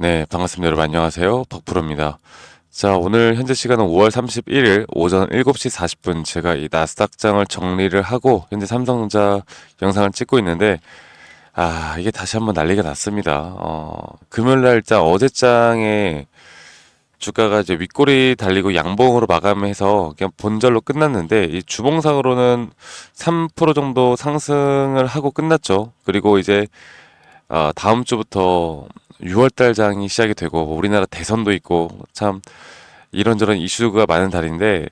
네, 반갑습니다. 여러분 안녕하세요. 박프로입니다. 자, 오늘 현재 시간은 5월 31일 오전 7시 40분 제가 이 나스닥장을 정리를 하고 현재 삼성전자 영상을 찍고 있는데 이게 다시 한번 난리가 났습니다. 금요일 날장 어제장에 주가가 이제 윗꼬리 달리고 양봉으로 마감해서 그냥 본절로 끝났는데 이 주봉상으로는 3% 정도 상승을 하고 끝났죠. 그리고 이제 다음 주부터 6월달 장이 시작이 되고 우리나라 대선도 있고 참 이런저런 이슈가 많은 달인데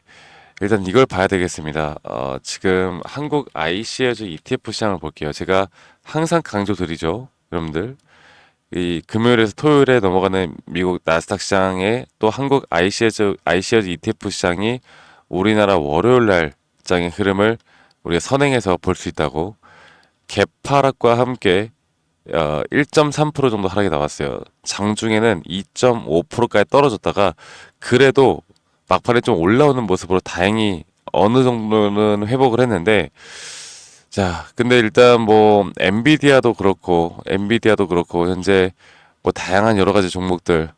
일단 이걸 봐야 되겠습니다. 지금 한국 iC해저 ETF 시장을 볼게요. 제가 항상 강조드리죠, 여러분들. 이 금요일에서 토요일에 넘어가는 미국 나스닥 시장에 또 한국 iC해저 ETF 시장이 우리나라 월요일 날 장의 흐름을 우리가 선행해서 볼 수 있다고 개파락과 함께 1.3% 정도 하락이 나왔어요. 장중에는 2.5%까지 떨어졌다가 그래도 막판에 좀 올라오는 모습으로 다행히 어느 정도는 회복을 했는데 자, 근데 일단 뭐 엔비디아도 그렇고 현재 뭐 다양한 여러 가지 종목들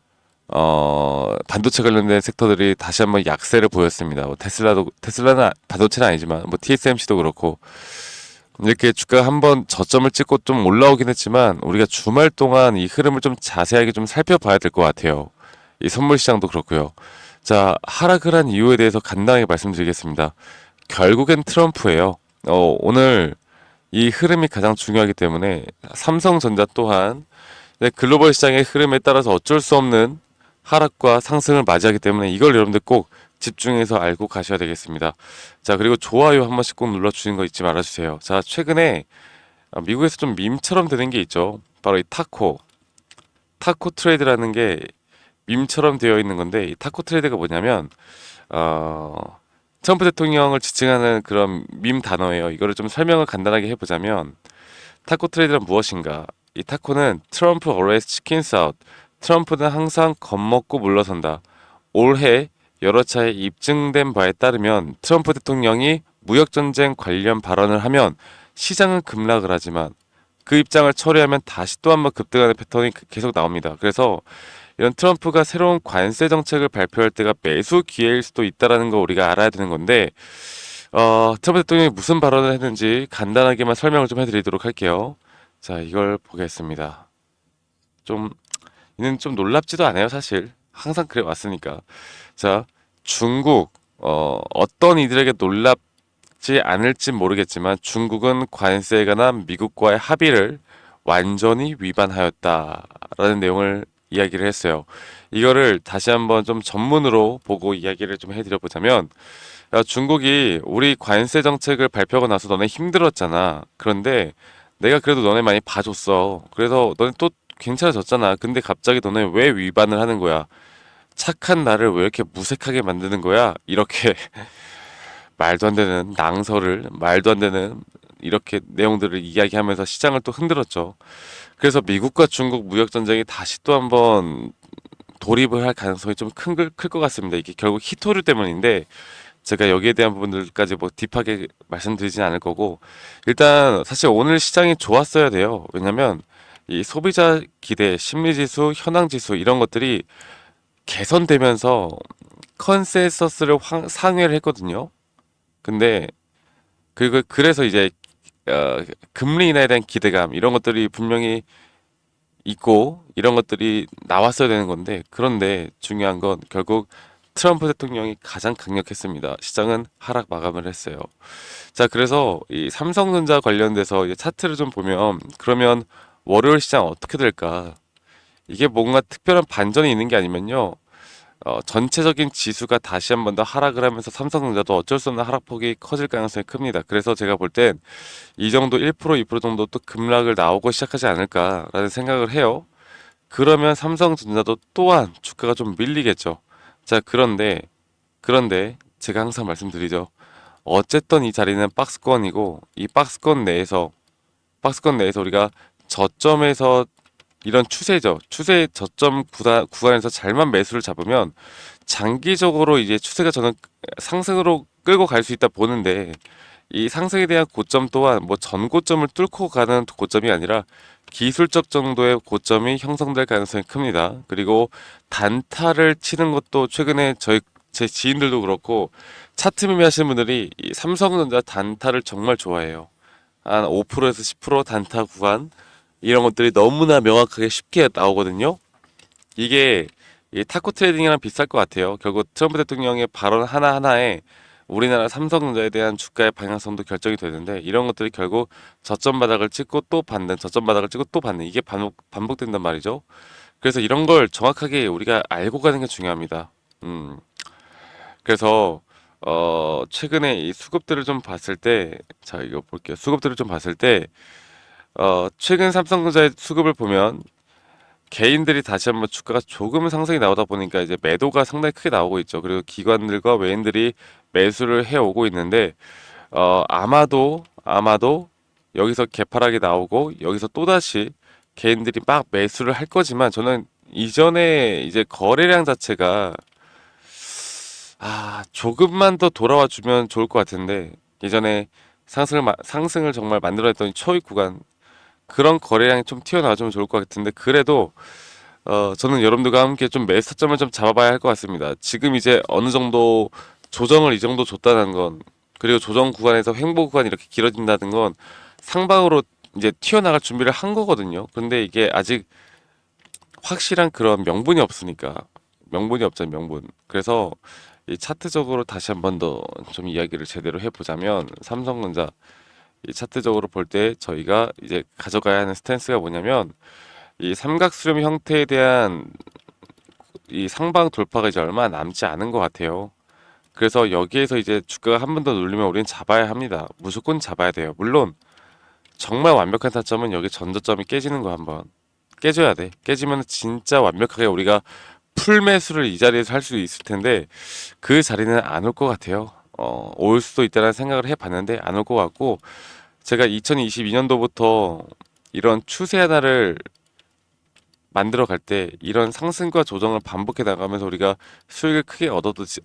반도체 관련된 섹터들이 다시 한번 약세를 보였습니다. 뭐 테슬라는 반도체는 아니지만 뭐 TSMC도 그렇고 이렇게 주가 한번 저점을 찍고 좀 올라오긴 했지만 우리가 주말 동안 이 흐름을 좀 자세하게 좀 살펴봐야 될 것 같아요. 이 선물 시장도 그렇고요. 자, 하락을 한 이유에 대해서 간단하게 말씀드리겠습니다. 결국엔 트럼프예요. 오늘 이 흐름이 가장 중요하기 때문에 삼성전자 또한 글로벌 시장의 흐름에 따라서 어쩔 수 없는 하락과 상승을 맞이하기 때문에 이걸 여러분들 꼭 집중해서 알고 가셔야 되겠습니다. 자, 그리고 좋아요 한 번씩 꼭 눌러주시는 거 잊지 말아주세요. 자, 최근에 미국에서 좀 밈처럼 되는 게 있죠. 바로 이 타코 트레이드라는 게 밈처럼 되어 있는 건데 이 타코 트레이드가 뭐냐면 어, 트럼프 대통령을 지칭하는 그런 밈 단어예요. 이거를 좀 설명을 간단하게 해보자면 타코 트레이드란 무엇인가? 이 타코는 트럼프 always chickens out. 트럼프는 항상 겁먹고 물러선다. 올해 여러 차례 입증된 바에 따르면 트럼프 대통령이 무역전쟁 관련 발언을 하면 시장은 급락을 하지만 그 입장을 처리하면 다시 또 한 번 급등하는 패턴이 계속 나옵니다. 그래서 이런 트럼프가 새로운 관세 정책을 발표할 때가 매수 기회일 수도 있다라는 거 우리가 알아야 되는 건데 트럼프 대통령이 무슨 발언을 했는지 간단하게만 설명을 좀 해드리도록 할게요. 자, 이걸 보겠습니다. 좀 이는 좀 놀랍지도 않아요, 사실. 항상 그래 왔으니까. 자, 중국 어떤 이들에게 놀랍지 않을지 모르겠지만 중국은 관세에 관한 미국과의 합의를 완전히 위반하였다라는 내용을 이야기를 했어요. 이거를 다시 한번 좀 전문으로 보고 이야기를 좀 해드려 보자면 야, 중국이 우리 관세 정책을 발표하고 나서 너네 힘들었잖아. 그런데 내가 그래도 너네 많이 봐줬어. 그래서 너네 또 괜찮아졌잖아. 근데 갑자기 너네 왜 위반을 하는 거야? 착한 나를 왜 이렇게 무색하게 만드는 거야? 이렇게 말도 안 되는 낭설을, 말도 안 되는 이렇게 내용들을 이야기하면서 시장을 또 흔들었죠. 그래서 미국과 중국 무역 전쟁이 다시 또 한번 돌입을 할 가능성이 좀 클 것 같습니다. 이게 결국 히토류 때문인데 제가 여기에 대한 부분들까지 뭐 딥하게 말씀드리진 않을 거고 일단 사실 오늘 시장이 좋았어야 돼요. 왜냐면 이 소비자 기대, 심리지수, 현황지수 이런 것들이 개선되면서 컨센서스를 상회를 했거든요. 근데 그래서 이제 금리 인하에 대한 기대감 이런 것들이 분명히 있고 이런 것들이 나왔어야 되는 건데 그런데 중요한 건 결국 트럼프 대통령이 가장 강력했습니다. 시장은 하락 마감을 했어요. 자, 그래서 이 삼성전자 관련돼서 이제 차트를 좀 보면 그러면 월요일 시장 어떻게 될까? 이게 뭔가 특별한 반전이 있는 게 아니면요. 전체적인 지수가 다시 한 번 더 하락을 하면서 삼성전자도 어쩔 수 없는 하락폭이 커질 가능성이 큽니다. 그래서 제가 볼 땐 이 정도 1% 2% 정도 또 급락을 나오고 시작하지 않을까라는 생각을 해요. 그러면 삼성전자도 또한 주가가 좀 밀리겠죠. 자, 그런데 제가 항상 말씀드리죠. 어쨌든 이 자리는 박스권이고 이 박스권 내에서 우리가 저점에서 이런 추세죠. 추세 저점 구간에서 잘만 매수를 잡으면 장기적으로 이제 추세가 저는 상승으로 끌고 갈 수 있다 보는데 이 상승에 대한 고점 또한 뭐 전고점을 뚫고 가는 고점이 아니라 기술적 정도의 고점이 형성될 가능성이 큽니다. 그리고 단타를 치는 것도 최근에 제 지인들도 그렇고 차트 매매하시는 분들이 이 삼성전자 단타를 정말 좋아해요. 한 5%에서 10% 단타 구간 이런 것들이 너무나 명확하게 쉽게 나오거든요. 이게 이 타코 트레이딩이랑 비슷할 것 같아요. 결국 트럼프 대통령의 발언 하나하나에 우리나라 삼성전자에 대한 주가의 방향성도 결정이 되는데 이런 것들이 결국 저점 바닥을 찍고 또 받는 저점 바닥을 찍고 또 받는 이게 반복된단 말이죠. 그래서 이런 걸 정확하게 우리가 알고 가는 게 중요합니다. 음. 그래서 최근에 이 수급들을 좀 봤을 때 자 이거 볼게요. 수급들을 좀 봤을 때 최근 삼성전자의 수급을 보면 개인들이 다시 한번 주가가 조금 상승이 나오다 보니까 이제 매도가 상당히 크게 나오고 있죠. 그리고 기관들과 외인들이 매수를 해오고 있는데 아마도 여기서 개파락이 나오고 여기서 또다시 개인들이 막 매수를 할 거지만 저는 이전에 이제 거래량 자체가 조금만 더 돌아와 주면 좋을 것 같은데 예전에 상승을 정말 만들어냈던 초입 구간 그런 거래량이 좀 튀어나와주면 좋을 것 같은데 그래도 저는 여러분들과 함께 좀 매수 타점을 좀 잡아봐야 할 것 같습니다. 지금 이제 어느 정도 조정을 이 정도 줬다는 건 그리고 조정 구간에서 횡보 구간이 이렇게 길어진다는 건 상방으로 이제 튀어나갈 준비를 한 거거든요. 근데 이게 아직 확실한 그런 명분이 없으니까 명분이 없잖아요, 명분. 그래서 이 차트적으로 다시 한번 더 좀 이야기를 제대로 해보자면 삼성전자 이 차트적으로 볼 때 저희가 이제 가져가야 하는 스탠스가 뭐냐면 이 삼각수렴 형태에 대한 이 상방 돌파가 이제 얼마 남지 않은 것 같아요. 그래서 여기에서 이제 주가가 한 번 더 눌리면 우리는 잡아야 합니다. 무조건 잡아야 돼요. 물론 정말 완벽한 타점은 여기 전저점이 깨지는 거 한번 깨져야 돼. 깨지면 진짜 완벽하게 우리가 풀 매수를 이 자리에서 할 수 있을 텐데 그 자리는 안 올 것 같아요. 올 수도 있다는 생각을 해봤는데 안 올 것 같고 제가 2022년도부터 이런 추세 하나를 만들어 갈 때 이런 상승과 조정을 반복해 나가면서 우리가 수익을 크게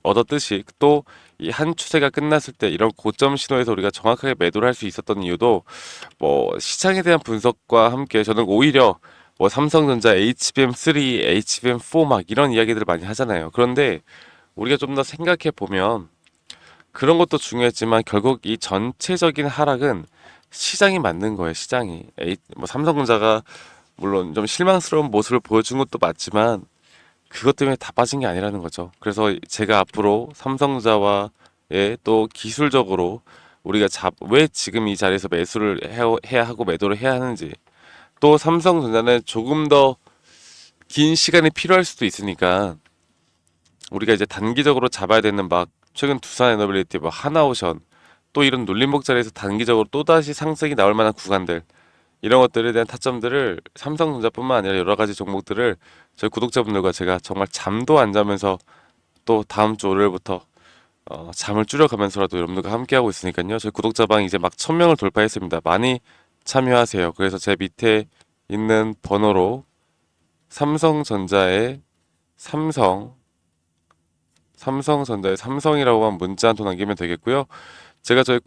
얻었듯이 또 이 한 추세가 끝났을 때 이런 고점 신호에서 우리가 정확하게 매도를 할 수 있었던 이유도 뭐 시장에 대한 분석과 함께 저는 오히려 뭐 삼성전자 HBM3, HBM4 막 이런 이야기들을 많이 하잖아요. 그런데 우리가 좀 더 생각해 보면 그런 것도 중요했지만 결국 이 전체적인 하락은 시장이 만든 거예요. 시장이 뭐 삼성전자가 물론 좀 실망스러운 모습을 보여준 것도 맞지만 그것 때문에 다 빠진 게 아니라는 거죠. 그래서 제가 앞으로 삼성전자와의 또 기술적으로 우리가 왜 지금 이 자리에서 매수를 해야 하고 매도를 해야 하는지 또 삼성전자는 조금 더 긴 시간이 필요할 수도 있으니까 우리가 이제 단기적으로 잡아야 되는 막 최근 두산 에너빌리티 뭐 하나오션 또 이런 눌림목 자리에서 단기적으로 또다시 상승이 나올 만한 구간들 이런 것들에 대한 타점들을 삼성전자뿐만 아니라 여러 가지 종목들을 저희 구독자분들과 제가 정말 잠도 안 자면서 또 다음 주 월요일부터 잠을 줄여가면서라도 여러분들과 함께하고 있으니까요. 저희 구독자방 이제 막 1000명을 돌파했습니다. 많이 참여하세요. 그래서 제 밑에 있는 번호로 삼성전자의 삼성, 삼성전자의 삼성이라고만 문자 한 통 남기면 되겠고요. 제가 저희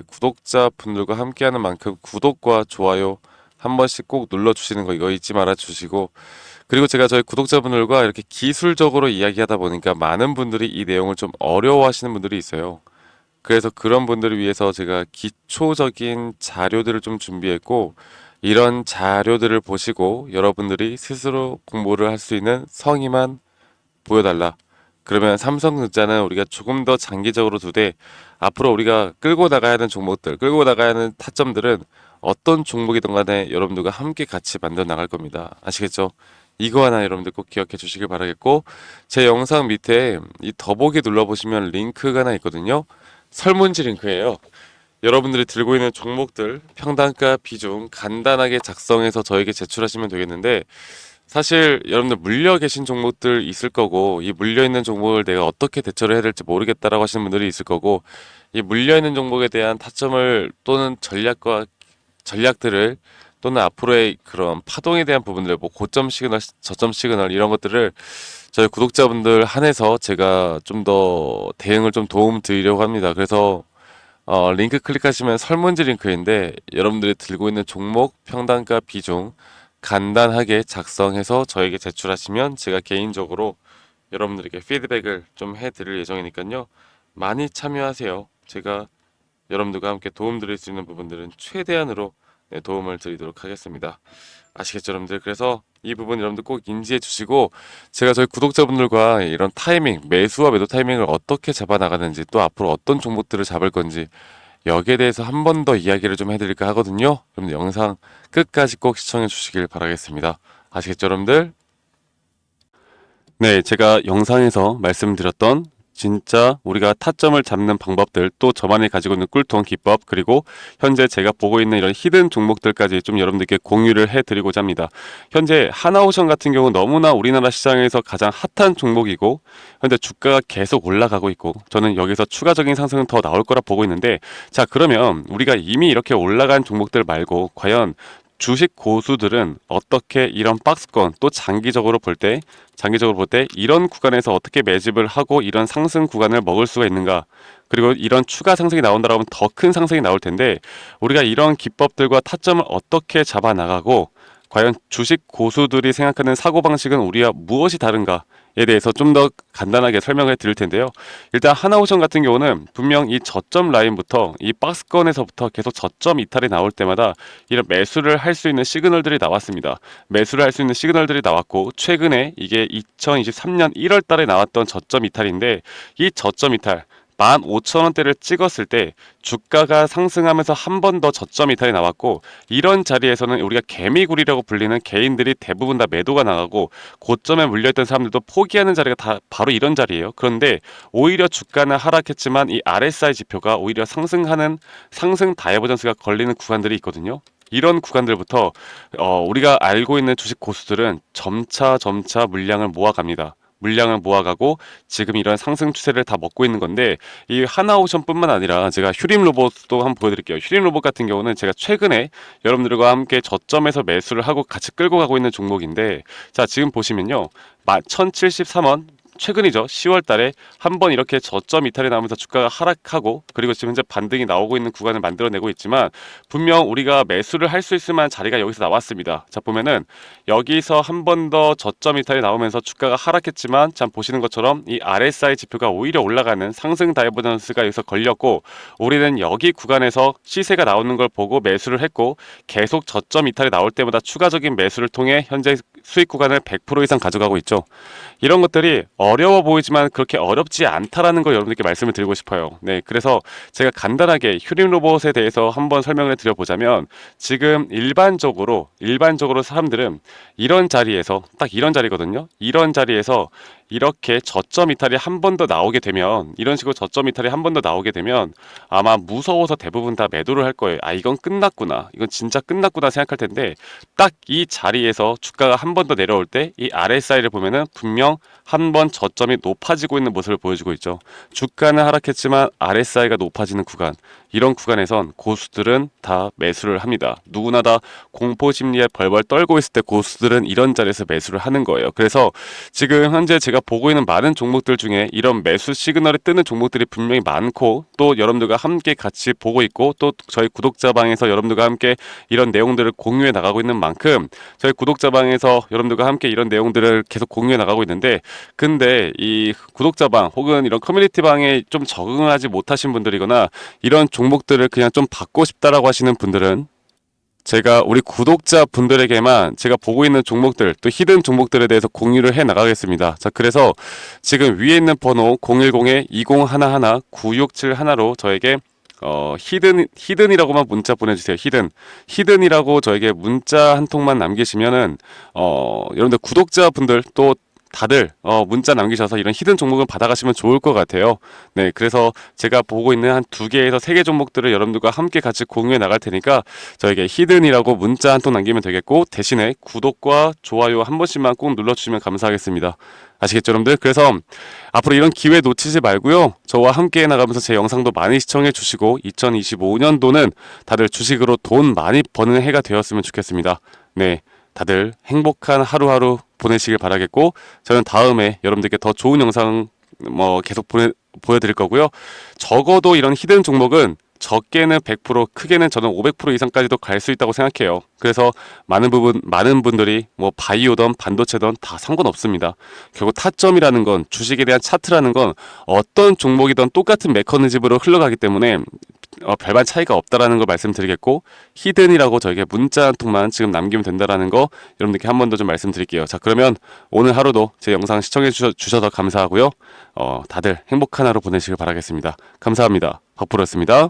구독자분들과 함께하는 만큼 구독과 좋아요 한 번씩 꼭 눌러주시는 거 이거 잊지 말아 주시고 그리고 제가 저희 구독자분들과 이렇게 기술적으로 이야기하다 보니까 많은 분들이 이 내용을 좀 어려워하시는 분들이 있어요. 그래서 그런 분들을 위해서 제가 기초적인 자료들을 좀 준비했고 이런 자료들을 보시고 여러분들이 스스로 공부를 할 수 있는 성의만 보여달라. 그러면 삼성전자는 우리가 조금 더 장기적으로 두되 앞으로 우리가 끌고 나가야 하는 종목들, 끌고 나가야 하는 타점들은 어떤 종목이든 간에 여러분들과 함께 같이 만들어 나갈 겁니다. 아시겠죠? 이거 하나 여러분들 꼭 기억해 주시길 바라겠고 제 영상 밑에 이 더보기 눌러보시면 링크가 하나 있거든요. 설문지 링크예요. 여러분들이 들고 있는 종목들 평단가 비중 간단하게 작성해서 저에게 제출하시면 되겠는데 사실 여러분들 물려 계신 종목들 있을 거고 이 물려 있는 종목을 내가 어떻게 대처를 해야 될지 모르겠다라고 하시는 분들이 있을 거고 이 물려 있는 종목에 대한 타점을 또는 전략들을 또는 앞으로의 그런 파동에 대한 부분들 뭐 고점 시그널, 저점 시그널 이런 것들을 저희 구독자분들 한해서 제가 좀 더 대응을 좀 도움 드리려고 합니다. 그래서 링크 클릭하시면 설문지 링크인데 여러분들이 들고 있는 종목 평단가 비중 간단하게 작성해서 저에게 제출하시면 제가 개인적으로 여러분들에게 피드백을 좀 해드릴 예정이니까요. 많이 참여하세요. 제가 여러분들과 함께 도움드릴 수 있는 부분들은 최대한으로 도움을 드리도록 하겠습니다. 아시겠죠, 여러분들? 그래서 이 부분 여러분들 꼭 인지해 주시고 제가 저희 구독자분들과 이런 타이밍, 매수와 매도 타이밍을 어떻게 잡아 나가는지 또 앞으로 어떤 종목들을 잡을 건지 여기에 대해서 한 번 더 이야기를 좀 해드릴까 하거든요. 여러분들 영상 끝까지 꼭 시청해 주시길 바라겠습니다. 아시겠죠, 여러분들? 네, 제가 영상에서 말씀드렸던 진짜 우리가 타점을 잡는 방법들, 또 저만이 가지고 있는 꿀통 기법, 그리고 현재 제가 보고 있는 이런 히든 종목들까지 좀 여러분들께 공유를 해드리고자 합니다. 현재 하나오션 같은 경우 너무나 우리나라 시장에서 가장 핫한 종목이고 현재 주가가 계속 올라가고 있고 저는 여기서 추가적인 상승은 더 나올 거라 보고 있는데, 자, 그러면 우리가 이미 이렇게 올라간 종목들 말고 과연 주식 고수들은 어떻게 이런 박스권, 또 장기적으로 볼 때 이런 구간에서 어떻게 매집을 하고 이런 상승 구간을 먹을 수가 있는가? 그리고 이런 추가 상승이 나온다고 하면 더 큰 상승이 나올 텐데 우리가 이런 기법들과 타점을 어떻게 잡아 나가고 과연 주식 고수들이 생각하는 사고방식은 우리와 무엇이 다른가에 대해서 좀 더 간단하게 설명을 드릴 텐데요. 일단 하나오션 같은 경우는 분명 이 저점 라인부터 이 박스권에서부터 계속 저점 이탈이 나올 때마다 이런 매수를 할 수 있는 시그널들이 나왔습니다. 매수를 할 수 있는 시그널들이 나왔고 최근에 이게 2023년 1월 달에 나왔던 저점 이탈인데 이 저점 이탈 15,000원대를 찍었을 때 주가가 상승하면서 한 번 더 저점 이탈이 나왔고 이런 자리에서는 우리가 개미굴이라고 불리는 개인들이 대부분 다 매도가 나가고 고점에 물려있던 사람들도 포기하는 자리가 다 바로 이런 자리예요. 그런데 오히려 주가는 하락했지만 이 RSI 지표가 오히려 상승하는 상승 다이버전스가 걸리는 구간들이 있거든요. 이런 구간들부터 우리가 알고 있는 주식 고수들은 점차 물량을 모아갑니다. 물량을 모아가고 지금 이런 상승 추세를 다 먹고 있는 건데 이 하나오션뿐만 아니라 제가 휴림 로봇도 한번 보여드릴게요. 휴림 로봇 같은 경우는 제가 최근에 여러분들과 함께 저점에서 매수를 하고 같이 끌고 가고 있는 종목인데, 자, 지금 보시면요 1073원 최근이죠. 10월 달에 한번 이렇게 저점 이탈이 나오면서 주가가 하락하고 그리고 지금 현재 반등이 나오고 있는 구간을 만들어내고 있지만 분명 우리가 매수를 할 수 있을 만한 자리가 여기서 나왔습니다. 자, 보면은 여기서 한 번 더 저점 이탈이 나오면서 주가가 하락했지만 참 보시는 것처럼 이 RSI 지표가 오히려 올라가는 상승 다이버전스가 여기서 걸렸고 우리는 여기 구간에서 시세가 나오는 걸 보고 매수를 했고 계속 저점 이탈이 나올 때마다 추가적인 매수를 통해 현재 수익 구간을 100% 이상 가져가고 있죠. 이런 것들이 어려워 보이지만 그렇게 어렵지 않다라는 걸 여러분들께 말씀을 드리고 싶어요. 네, 그래서 제가 간단하게 휴림 로봇에 대해서 한번 설명을 드려보자면 지금 일반적으로 사람들은 이런 자리에서 딱 이런 자리거든요. 이런 자리에서 이렇게 저점 이탈이 한 번 더 나오게 되면 이런 식으로 저점 이탈이 한 번 더 나오게 되면 아마 무서워서 대부분 다 매도를 할 거예요. 아, 이건 끝났구나. 이건 진짜 끝났구나 생각할 텐데 딱 이 자리에서 주가가 한 번 더 내려올 때 이 RSI를 보면은 분명 한 번 저점이 높아지고 있는 모습을 보여주고 있죠. 주가는 하락했지만 RSI가 높아지는 구간, 이런 구간에선 고수들은 다 매수를 합니다. 누구나 다 공포 심리에 벌벌 떨고 있을 때 고수들은 이런 자리에서 매수를 하는 거예요. 그래서 지금 현재 제가 보고 있는 많은 종목들 중에 이런 매수 시그널이 뜨는 종목들이 분명히 많고 또 여러분들과 함께 같이 보고 있고 또 저희 구독자방에서 여러분들과 함께 이런 내용들을 공유해 나가고 있는 만큼 저희 구독자방에서 여러분들과 함께 이런 내용들을 계속 공유해 나가고 있는데, 근데 이 구독자방 혹은 이런 커뮤니티방에 좀 적응하지 못하신 분들이거나 이런 종목들을 그냥 좀 받고 싶다라고 하시는 분들은 제가 우리 구독자 분들에게만 제가 보고 있는 종목들 또 히든 종목들에 대해서 공유를 해 나가겠습니다. 자, 그래서 지금 위에 있는 번호 010-2011-9671로 저에게 히든이라고만 문자 보내주세요. 히든이라고 저에게 문자 한 통만 남기시면은 여러분들 구독자분들 또 다들 문자 남기셔서 이런 히든 종목을 받아가시면 좋을 것 같아요. 네, 그래서 제가 보고 있는 한 2개에서 3개 종목들을 여러분들과 함께 같이 공유해 나갈 테니까 저에게 히든이라고 문자 한 통 남기면 되겠고 대신에 구독과 좋아요 한 번씩만 꼭 눌러주시면 감사하겠습니다. 아시겠죠, 여러분들? 그래서 앞으로 이런 기회 놓치지 말고요. 저와 함께 나가면서 제 영상도 많이 시청해 주시고 2025년도는 다들 주식으로 돈 많이 버는 해가 되었으면 좋겠습니다. 네, 다들 행복한 하루하루 보내시길 바라겠고 저는 다음에 여러분들께 더 좋은 영상 계속 보여드릴 거고요. 적어도 이런 히든 종목은 적게는 100%, 크게는 저는 500% 이상까지도 갈 수 있다고 생각해요. 그래서 많은 분들이 뭐 바이오든 반도체든 다 상관없습니다. 결국 타점이라는 건, 주식에 대한 차트라는 건 어떤 종목이든 똑같은 메커니즘으로 흘러가기 때문에 별반 차이가 없다라는 걸 말씀드리겠고, 히든이라고 저에게 문자 한 통만 지금 남기면 된다라는 거 여러분들께 한 번 더 좀 말씀드릴게요. 자, 그러면 오늘 하루도 제 영상 시청해 주셔서 감사하고요. 다들 행복한 하루 보내시길 바라겠습니다. 감사합니다. 박프로였습니다.